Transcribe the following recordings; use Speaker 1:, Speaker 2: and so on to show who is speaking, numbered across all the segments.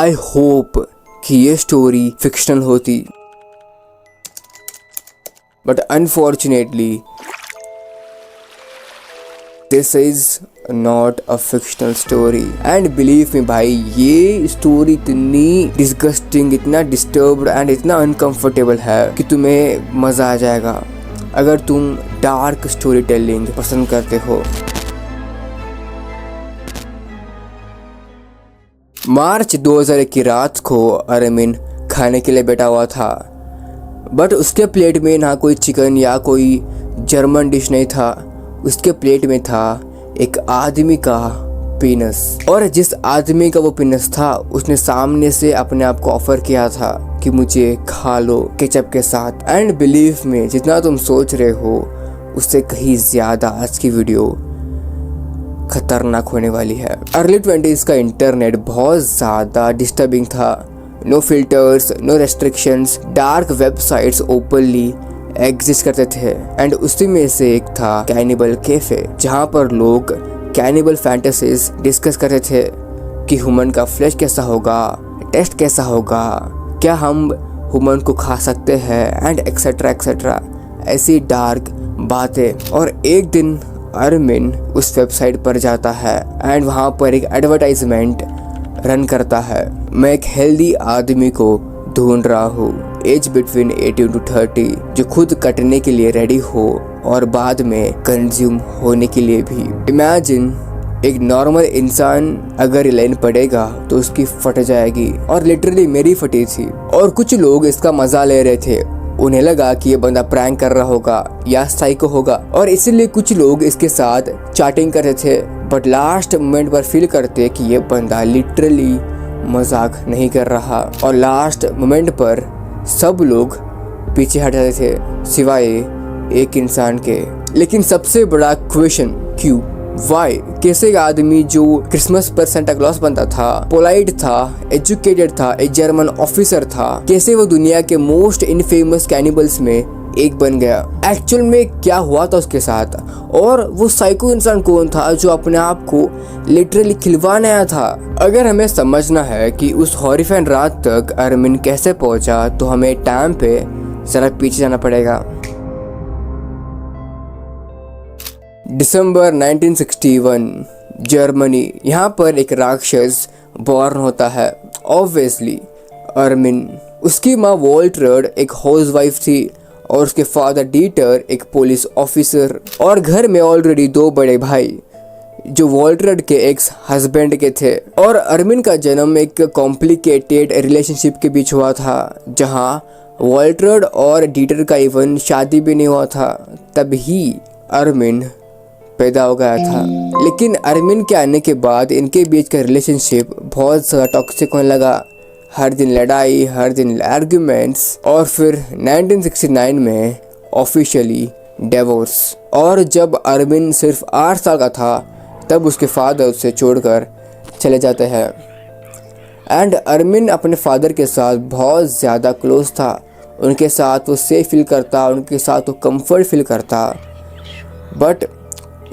Speaker 1: I hope कि ये story fictional होती, but unfortunately this is not a fictional story. And believe me भाई, ये स्टोरी इतनी डिस्गस्टिंग, इतना डिस्टर्ब्ड एंड इतना अनकंफर्टेबल है कि तुम्हें मजा आ जाएगा अगर तुम डार्क स्टोरी टेलिंग पसंद करते हो। मार्च 2001 की रात को अरमिन खाने के लिए बैठा हुआ था, बट उसके प्लेट में ना कोई चिकन या कोई जर्मन डिश नहीं था। उसके प्लेट में था एक आदमी का पीनस, और जिस आदमी का वो पीनस था उसने सामने से अपने आप को ऑफर किया था कि मुझे खा लो केचप के साथ। एंड बिलीव में, जितना तुम सोच रहे हो उससे कहीं ज्यादा आज की वीडियो खतरनाक होने वाली है। अर्ली 20s का इंटरनेट बहुत ज्यादा डिस्टर्बिंग था। No filters, no restrictions, dark websites openly exist करते थे। एंड उसी में से एक था कैनिबल कैफे, जहाँ पर लोग कैनिबल फैंटेसीज डिस्कस करते थे कि ह्यूमन का फ्लैश कैसा होगा, टेस्ट कैसा होगा, क्या हम ह्यूमन को खा सकते हैं, एंड एक्सेट्रा एक्सेट्रा, ऐसी डार्क बातें। और एक दिन अरमिन उस वेबसाइट पर जाता है एंड वहाँ पर एक एडवर्टाइजमेंट रन करता है। मैं एक हेल्दी आदमी को ढूंढ रहा हूँ, एज बिटवीन 18 to 30, जो खुद कटने के लिए रेडी हो और बाद में कंज्यूम होने के लिए भी। इमेजिन, एक नॉर्मल इंसान अगर ये लाइन पढ़ेगा तो उसकी फट जाएगी, और लिटरली मेरी फटी थी। और कुछ लोग इसका मजा ले रहे थे, उन्हें लगा कि ये बंदा प्रैंक कर रहा होगा या साइको होगा, और इसीलिए कुछ लोग इसके साथ चैटिंग कर रहे थे। बट लास्ट मोमेंट पर फील करते कि ये बंदा लिटरली मजाक नहीं कर रहा, और लास्ट मोमेंट पर सब लोग पीछे हट जाते थे सिवाय एक इंसान के। लेकिन सबसे बड़ा क्वेश्चन, क्यों, वाई? कैसे एक आदमी जो क्रिसमस पर सेंटा क्लॉस बनता था, पोलाइट था, एजुकेटेड था, एक जर्मन ऑफिसर था, कैसे वो दुनिया के मोस्ट इनफेमस कैनिबल्स में एक बन गया? एक्चुअल में क्या हुआ था उसके साथ? और वो साइको इंसान कौन था जो अपने आप को लिटरली खिलवाने आया था? अगर हमें समझना है कि उस हॉरिफाइंग रात तक अरमिन कैसे पहुंचा, तो हमें टाइम पे जरा पीछे जाना पड़ेगा। दिसंबर 1961, जर्मनी। यहाँ पर एक राक्षस बॉर्न होता है। ऑब्वियसली अरमिन। उसकी माँ वॉल्ट्रेड एक हाउसवाइफ थी और उसके फादर डीटर एक पुलिस ऑफिसर, और घर में ऑलरेडी 2 बड़े भाई जो वॉल्ट्रेड के एक्स हस्बैंड के थे। और अरमिन का जन्म एक कॉम्प्लिकेटेड रिलेशनशिप के बीच हुआ था, जहाँ वॉल्ट्रेड और डीटर का इवन शादी भी नहीं हुआ था, तभी अरमिन पैदा हो गया था। लेकिन अरमिन के आने के बाद इनके बीच का रिलेशनशिप बहुत ज़्यादा टॉक्सिक होने लगा। हर दिन लड़ाई, हर दिन आर्ग्यूमेंट्स, और फिर 1969 में ऑफिशियली डिवोर्स। और जब अरमिन सिर्फ 8 साल का था तब उसके फादर उसे छोड़कर चले जाते हैं। एंड अरमिन अपने फादर के साथ बहुत ज़्यादा क्लोज था। उनके साथ वो सेफ फील करता, उनके साथ वो कंफर्ट फील करता। बट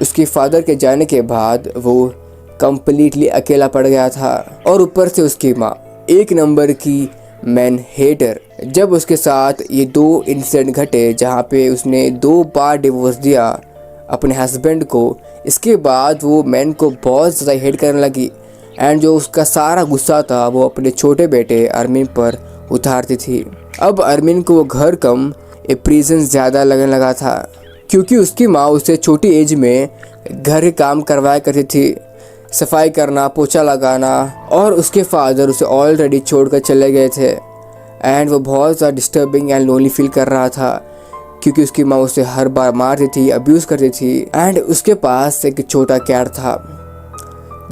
Speaker 1: उसके फादर के जाने के बाद वो कंप्लीटली अकेला पड़ गया था, और ऊपर से उसकी माँ एक नंबर की मैन हेटर। जब उसके साथ ये 2 इंसिडेंट घटे जहाँ पे उसने 2 बार डिवोर्स दिया अपने हस्बैंड को, इसके बाद वो मैन को बहुत ज़्यादा हेट करने लगी। एंड जो उसका सारा गुस्सा था वो अपने छोटे बेटे अरमिन पर उतारती थी। अब अरमिन को वो घर कम ए प्रिजन ज़्यादा लगने लगा था, क्योंकि उसकी माँ उसे छोटी एज में घर के काम करवाया करती थी, सफाई करना, पोछा लगाना, और उसके फादर उसे ऑलरेडी छोड़कर चले गए थे। एंड वो बहुत ज़्यादा डिस्टर्बिंग एंड लोनली फील कर रहा था, क्योंकि उसकी माँ उसे हर बार मारती थी, अब्यूज़ करती थी। एंड उसके पास एक छोटा कैट था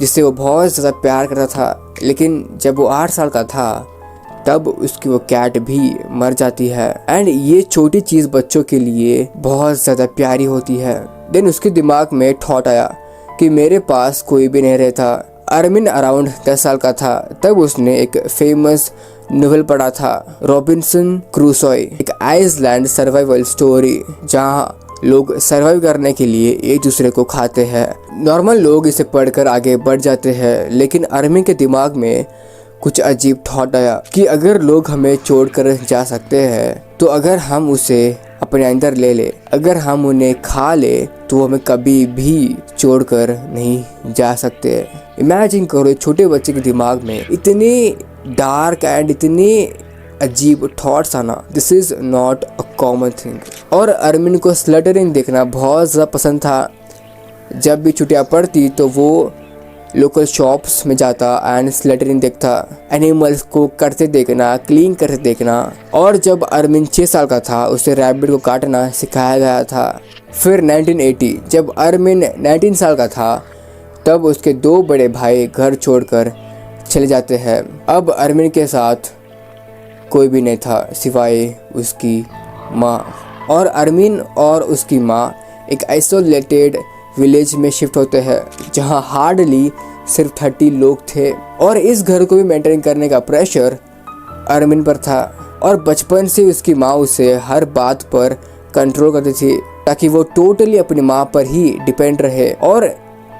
Speaker 1: जिससे वो बहुत ज़्यादा प्यार करता था। लेकिन जब वो 8 साल का था तब उसकी वो कैट भी मर जाती है। एंड ये छोटी चीज़ बच्चों के लिए बहुत ज़्यादा प्यारी होती है। देन उसके दिमाग में थॉट आया कि मेरे पास कोई भी नहीं रहता। अरमिन अराउंड 10 साल का था तब उसने एक फेमस नोवेल पढ़ा था, रॉबिन्सन क्रूसोए, एक आइसलैंड सर्वाइवल स्टोरी, जहाँ लोग सर्वाइव करने के लिए एक दूसरे को खाते हैं। नॉर्मल लोग इसे पढ़कर आगे बढ़ जाते हैं, लेकिन अरमिन के दिमाग में कुछ अजीब थॉट आया कि अगर लोग हमें छोड़कर जा सकते हैं तो अगर हम उसे अपने अंदर ले ले, अगर हम उन्हें खा ले तो हमें कभी भी छोड़कर नहीं जा सकते। इमेजिन करो छोटे बच्चे के दिमाग में इतने डार्क एंड इतने अजीब थॉट्स आना। This is not a common thing. और अरमिन को स्लटरिंग देखना बहुत ज़्यादा पसंद था। जब भी छुट्टियाँ पड़ती तो वो लोकल शॉप्स में जाता एंड स्लटरिंग देखता, एनिमल्स को करते देखना, क्लीन करते देखना। और जब अरमिन 6 साल का था उसे रैबिट को काटना सिखाया गया था। फिर 1980 जब अरमिन 19 साल का था तब उसके 2 बड़े भाई घर छोड़कर चले जाते हैं। अब अरमिन के साथ कोई भी नहीं था सिवाय उसकी माँ। और अरमिन और उसकी माँ एक आइसोलेटेड विलेज में शिफ्ट होते हैं जहाँ हार्डली सिर्फ 30 लोग थे। और इस घर को भी मेंटेन करने का प्रेशर अरमिन पर था। और बचपन से उसकी माँ उसे हर बात पर कंट्रोल करती थी ताकि वो टोटली अपनी माँ पर ही डिपेंड रहे। और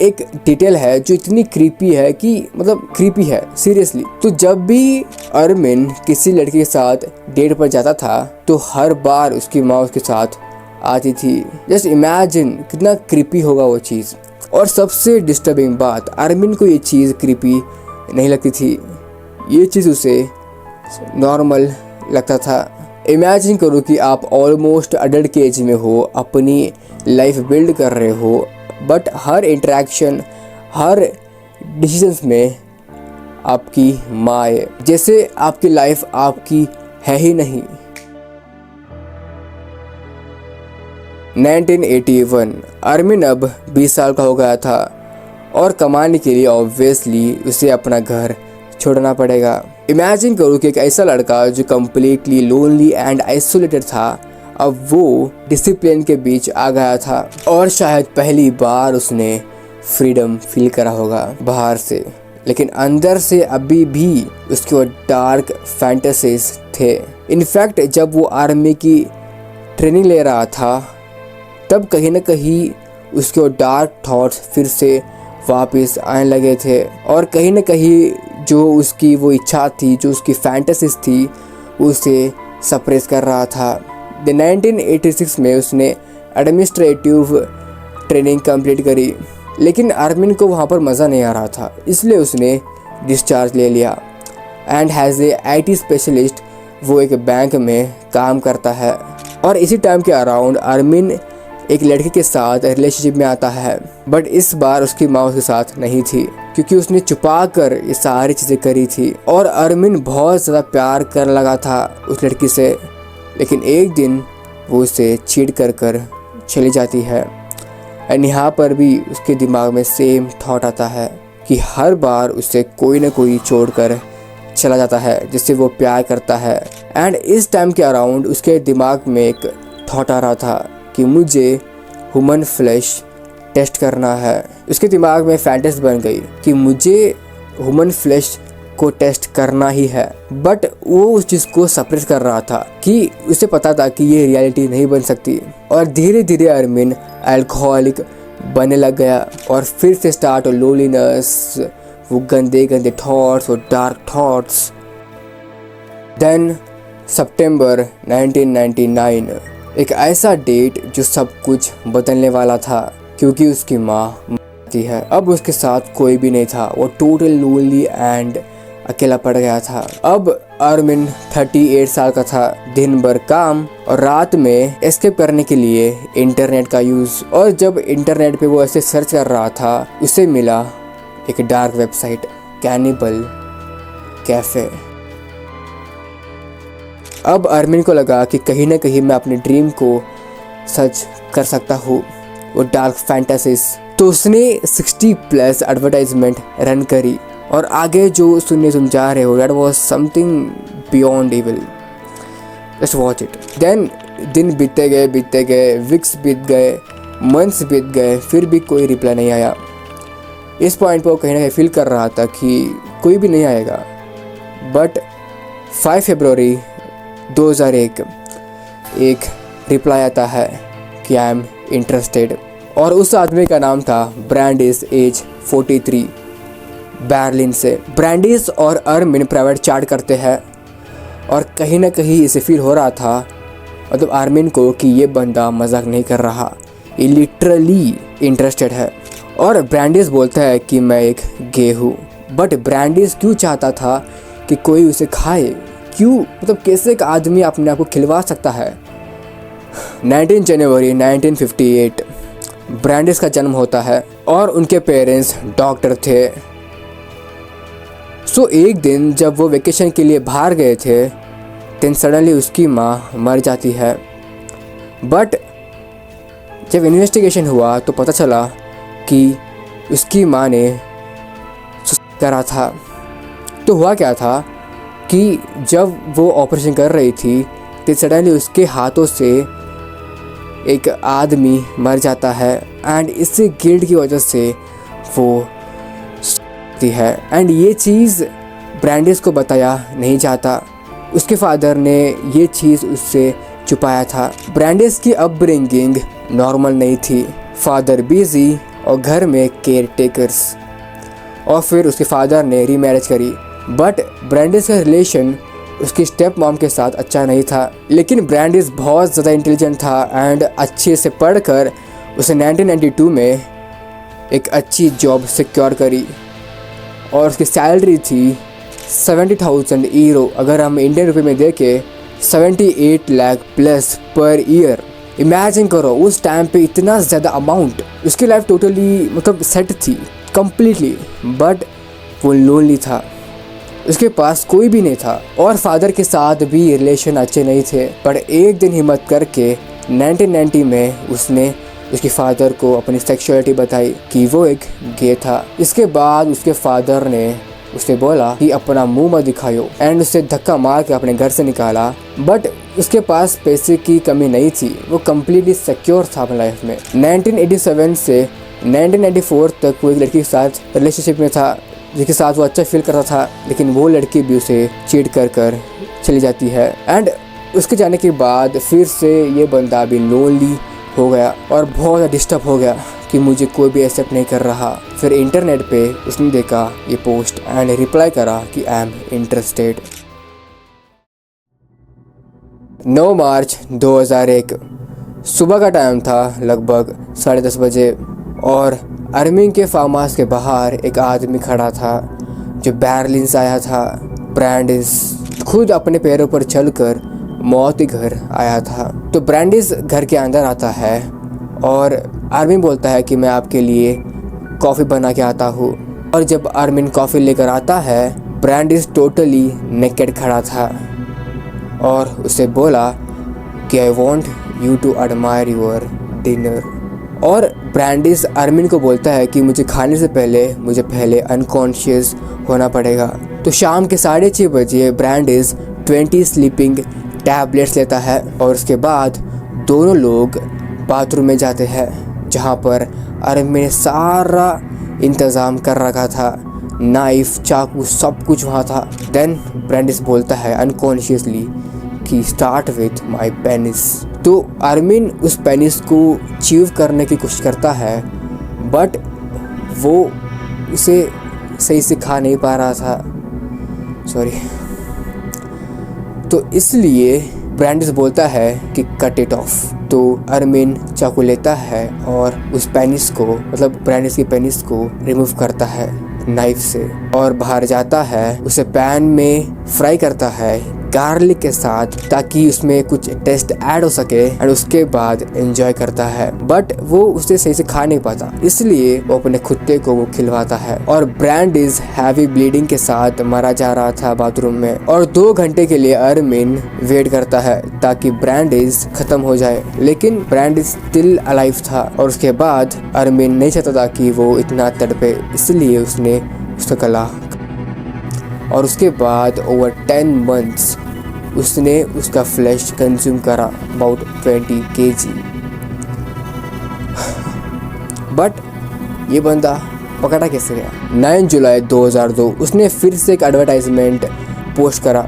Speaker 1: एक डिटेल है जो इतनी क्रीपी है कि मतलब क्रीपी है सीरियसली। तो जब भी अरमिन किसी लड़की के साथ डेट पर जाता था तो हर बार उसकी माँ उसके साथ आती थी। जस्ट इमेजिन कितना क्रीपी होगा वो चीज़। और सबसे डिस्टर्बिंग बात, अरमिन को ये चीज़ क्रीपी नहीं लगती थी, ये चीज़ उसे नॉर्मल लगता था। इमेजिन करो कि आप ऑलमोस्ट अडल्ट के एज में हो, अपनी लाइफ बिल्ड कर रहे हो, but her interaction, her decisions में आपकी माँ है, जैसे आपकी लाइफ आपकी है ही नहीं। 1981 अरमिन अब 20 साल का हो गया था और कमाने के लिए ऑब्वियसली उसे अपना घर छोड़ना पड़ेगा। इमेजिन करो कि एक ऐसा लड़का जो कम्प्लीटली लोनली एंड आइसोलेटेड था अब वो डिसिप्लिन के बीच आ गया था। और शायद पहली बार उसने फ्रीडम फील करा होगा बाहर से, लेकिन अंदर से अभी भी उसके वो डार्क फैंटेसीज थे। इनफैक्ट जब वो आर्मी की ट्रेनिंग ले रहा था तब कहीं ना कहीं उसके वो डार्क थॉट्स फिर से वापस आने लगे थे। और कहीं ना कहीं जो उसकी वो इच्छा थी, जो उसकी फैंटेसीज थी, उसे सप्रेस कर रहा था। 1986 में उसने एडमिनिस्ट्रेटिव ट्रेनिंग कंप्लीट करी, लेकिन अरमिन को वहाँ पर मज़ा नहीं आ रहा था, इसलिए उसने डिस्चार्ज ले लिया। And has a IT specialist वो एक बैंक में काम करता है। और इसी टाइम के अराउंड अरमिन एक लड़की के साथ रिलेशनशिप में आता है, बट इस बार उसकी माँ उसके साथ नहीं थी क्योंकि उसने छुपा कर ये सारी चीज़ें करी थी। और अरमिन बहुत ज़्यादा प्यार करने लगा था उस लड़की से, लेकिन एक दिन वो उसे चीट कर चली जाती है। एंड यहाँ पर भी उसके दिमाग में सेम थॉट आता है कि हर बार उसे कोई ना कोई छोड़कर चला जाता है जिससे वो प्यार करता है। एंड इस टाइम के अराउंड उसके दिमाग में एक थॉट आ रहा था कि मुझे ह्यूमन फ्लैश टेस्ट करना है। उसके दिमाग में फैंटेसी बन गई कि मुझे ह्यूमन फ्लैश को टेस्ट करना ही है, बट वो उस चीज़ को सप्रेस कर रहा था कि उसे पता था कि ये रियलिटी नहीं बन सकती। और धीरे धीरे अरमिन अल्कोहलिक बनने लग गया और फिर से स्टार्ट हो लोनलीनेस, वो गंदे गंदे थॉट्स, वो डार्क थॉट्स। देन सितंबर 1999 एक ऐसा डेट जो सब कुछ बदलने वाला था क्योंकि उसकी माँ मरती है। अब उसके साथ कोई भी नहीं था, वो टोटल लोनली एंड अकेला पड़ गया था। अब अरमिन 38 साल का था, दिन भर काम और रात में एस्केप करने के लिए इंटरनेट का यूज़। और जब इंटरनेट पे वो ऐसे सर्च कर रहा था उसे मिला एक डार्क वेबसाइट, कैनिबल कैफे। अब अरमिन को लगा कि कहीं ना कहीं मैं अपने ड्रीम को सच कर सकता हूँ, वो डार्क फैंटेसीज। तो उसने 60+ एडवर्टाइजमेंट रन करी और आगे जो सुनने तुम जा रहे हो that was something beyond evil. Just watch it. Then दिन बीतते गए, वीक्स बीत गए, मंथ्स बीत गए, फिर भी कोई रिप्लाई नहीं आया। इस पॉइंट पर वो कहीं ना कहीं फील कर रहा था कि कोई भी नहीं आएगा। बट 5 फरवरी 2001 एक रिप्लाई आता है कि आई एम इंटरेस्टेड। और उस आदमी का नाम था ब्रांडिस एज 43। बर्लिन से। ब्रैंडिस और अरमिन प्राइवेट चैट करते हैं और कहीं ना कहीं इसे फील हो रहा था, मतलब अरमिन को, कि ये बंदा मजाक नहीं कर रहा, ये लिटरली इंटरेस्टेड है। और ब्रैंडिस बोलता है कि मैं एक गे हूँ। बट ब्रैंडिस क्यों चाहता था कि कोई उसे खाए? क्यों? मतलब कैसे एक आदमी अपने आप को खिलवा सकता है? 19 जनवरी 1958 ब्रैंडिस का जन्म होता है और उनके पेरेंट्स डॉक्टर थे। सो एक दिन जब वो वेकेशन के लिए बाहर गए थे, देन सडनली उसकी माँ मर जाती है। बट जब इन्वेस्टिगेशन हुआ तो पता चला कि उसकी माँ ने सुसाइड करा था। तो हुआ क्या था कि जब वो ऑपरेशन कर रही थी तो सडनली उसके हाथों से एक आदमी मर जाता है एंड इससे गिल्ट की वजह से वो है। एंड ये चीज़ ब्रैंडिस को बताया नहीं जाता। उसके फादर ने ये चीज़ उससे छुपाया था। ब्रैंडिस की अपब्रिंगिंग नॉर्मल नहीं थी। फादर बिजी और घर में केयर टेकर्स, और फिर उसके फादर ने रीमैरिज करी। बट ब्रैंडिस का रिलेशन उसकी स्टेप मॉम के साथ अच्छा नहीं था। लेकिन ब्रैंडिस बहुत ज़्यादा इंटेलिजेंट था एंड अच्छे से पढ़कर उसे 1992 में एक अच्छी जॉब सिक्योर करी और उसकी सैलरी थी 70,000 यूरो। अगर हम इंडियन रुपये में देखें 78 lakh plus per year. Imagine करो उस टाइम पे इतना ज़्यादा अमाउंट। उसकी लाइफ टोटली मतलब सेट थी कम्प्लीटली। बट वो लोनली था, उसके पास कोई भी नहीं था और फादर के साथ भी रिलेशन अच्छे नहीं थे। पर एक दिन हिम्मत करके 1990 में उसने उसके फादर को अपनी सेक्सुअलिटी बताई कि वो एक गे था। इसके बाद उसके फादर ने उसे बोला कि अपना मुंह मत दिखाओ एंड उसे धक्का मार के अपने घर से निकाला। बट उसके पास पैसे की कमी नहीं थी, वो कम्प्लीटली सिक्योर था अपनी लाइफ में। 1987 से 1994 तक वो एक लड़की के साथ रिलेशनशिप में था जिसके साथ वो अच्छा फील करता था, लेकिन वो लड़की भी उसे चीट कर चली जाती है। एंड उसके जाने के बाद फिर से ये बंदा भी लोनली हो गया और बहुत डिस्टर्ब हो गया कि मुझे कोई भी एक्सेप्ट नहीं कर रहा। फिर इंटरनेट पे उसने देखा ये पोस्ट एंड रिप्लाई करा कि आई एम इंटरेस्टेड। 9 मार्च 2001 सुबह का टाइम था, लगभग 10:30 बजे, और अरमिन के फार्म हाउस के बाहर एक आदमी खड़ा था जो बर्लिन से आया था। ब्रैंडिस खुद अपने पैरों पर चलकर मौत के घर आया था। तो ब्रैंडिस घर के अंदर आता है और अरमिन बोलता है कि मैं आपके लिए कॉफ़ी बना के आता हूँ। और जब अरमिन कॉफ़ी लेकर आता है, ब्रैंडिस टोटली नेकेड खड़ा था और उसे बोला कि I want you to admire your dinner. और ब्रैंडिस अरमिन को बोलता है कि मुझे खाने से पहले मुझे अनकॉन्शियस होना पड़ेगा। तो शाम के 6:30 बजे ब्रैंडिस 20 स्लीपिंग टैबलेट्स लेता है और उसके बाद दोनों लोग बाथरूम में जाते हैं जहाँ पर अरमिन ने सारा इंतज़ाम कर रखा था, नाइफ, चाकू, सब कुछ वहाँ था। देन ब्रैंडिस बोलता है अनकॉन्शियसली कि स्टार्ट विथ माई पेनिस। तो अरमिन उस पेनिस को चीव करने की कोशिश करता है बट वो उसे सही से खा नहीं पा रहा था, सॉरी। तो इसलिए ब्रैंडिस बोलता है कि कट इट ऑफ। तो अरमिन चाकू लेता है और उस पेनिस को, मतलब ब्रैंडिस की पेनिस को रिमूव करता है नाइफ से और बाहर जाता है। उसे पैन में फ्राई करता है गार्लिक के साथ ताकि उसमें कुछ टेस्ट ऐड हो सके एंड उसके बाद एंजॉय करता है। बट वो उसे सही से खा नहीं पाता, इसलिए वो अपने कुत्ते को वो खिलवाता है। और ब्रैंडिस हैवी ब्लीडिंग के साथ मारा जा रहा था बाथरूम में और 2 घंटे के लिए अरमिन वेट करता है ताकि ब्रैंडिस खत्म हो जाए। लेकिन ब्रैंडिस स्टिल अलाइव था और उसके बाद अरमिन नहीं चाहता था कि वो इतना तड़पे, इसलिए उसने उसका गला, और उसके बाद ओवर 10 मंथ्स उसने उसका फ्लैश कंज्यूम करा, अबाउट 20 kg। बट ये बंदा पकड़ा कैसे गया? 9 जुलाई 2002 उसने फिर से एक एडवर्टाइजमेंट पोस्ट करा।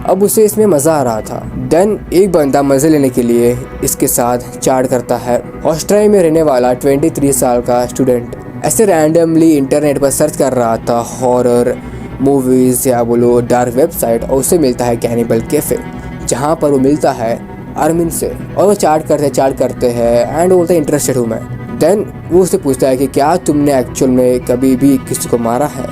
Speaker 1: अब उसे इसमें मज़ा आ रहा था। देन एक बंदा मज़े लेने के लिए इसके साथ चैट करता है। ऑस्ट्रेलिया में रहने वाला 23 साल का स्टूडेंट ऐसे रैंडमली इंटरनेट पर सर्च कर रहा था हॉरर मूवीज़ या बोलो डार्क वेबसाइट, और उससे मिलता है कैनिबल कैफ़े, जहाँ पर वो मिलता है अरमिन से और वो चाट करते हैं एंड वो बोलता है इंटरेस्टेड हूँ मैं। देन वो उससे पूछता है कि क्या तुमने एक्चुअल में कभी भी किसी को मारा है?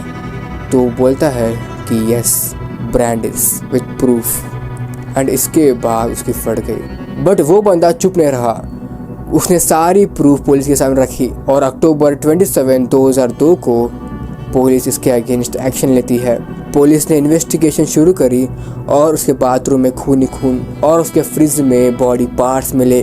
Speaker 1: तो वो बोलता है कि yes, Brandeis with proof. And इसके बाद उसकी फट गई, बट वो बंदा चुप नहीं रहा। उसने सारी प्रूफ पुलिस के सामने रखी और अक्टूबर 27, 2002 को पुलिस इसके अगेंस्ट एक्शन लेती है। पुलिस ने इन्वेस्टिगेशन शुरू करी और उसके बाथरूम में खून ही खून और उसके फ्रिज में बॉडी पार्ट्स मिले